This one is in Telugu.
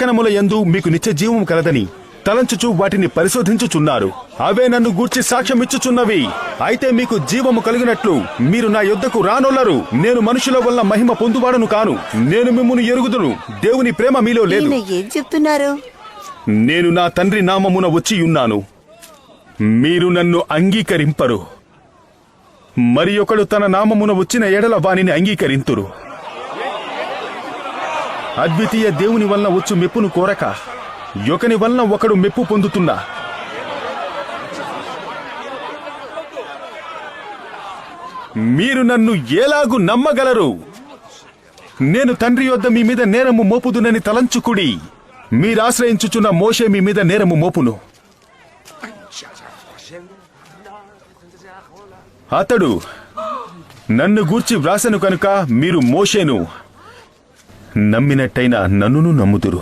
లేఖనముల యందు మీకు నిత్య జీవము కలదని తలంచుచు వాటిని పరిశోధించుచున్నారు. అవే నన్ను గూర్చి సాక్ష్యమిచ్చుచున్నవి. అయితే మీకు జీవము కలిగినట్లు మీరు నా యొద్దకు రానొల్లరు. నేను మనుషుల వల్ల మహిమ పొందువాడను కాను. నేను మిమ్మును ఎరుగుదును. దేవుని ప్రేమ మీలో లేదు. ఏం చెప్తున్నారు? నేను నా తండ్రి నామమున వచ్చియున్నాను, మీరు నన్ను అంగీకరింపరు. మరి ఒకడు తన నామమున వచ్చిన ఎడల వానిని అంగీకరింతురు. అద్వితీయ దేవుని వలన వచ్చు మెప్పును కోరక ఒకని వలన ఒకడు మెప్పు పొందుతున్నా. మీరు నన్ను ఎలాగు నమ్మగలరు? నేను తండ్రి యొద్ద మీ మీద నేరము మోపుదునని తలంచుకుడి. మీరాశ్రయించుచున్న మోషే మీ మీద నేరము మోపును. అతడు నన్ను గూర్చి వ్రాసెను కనుక మీరు మోషేను నమ్మినట్టయినా నన్నును నమ్ముదురు.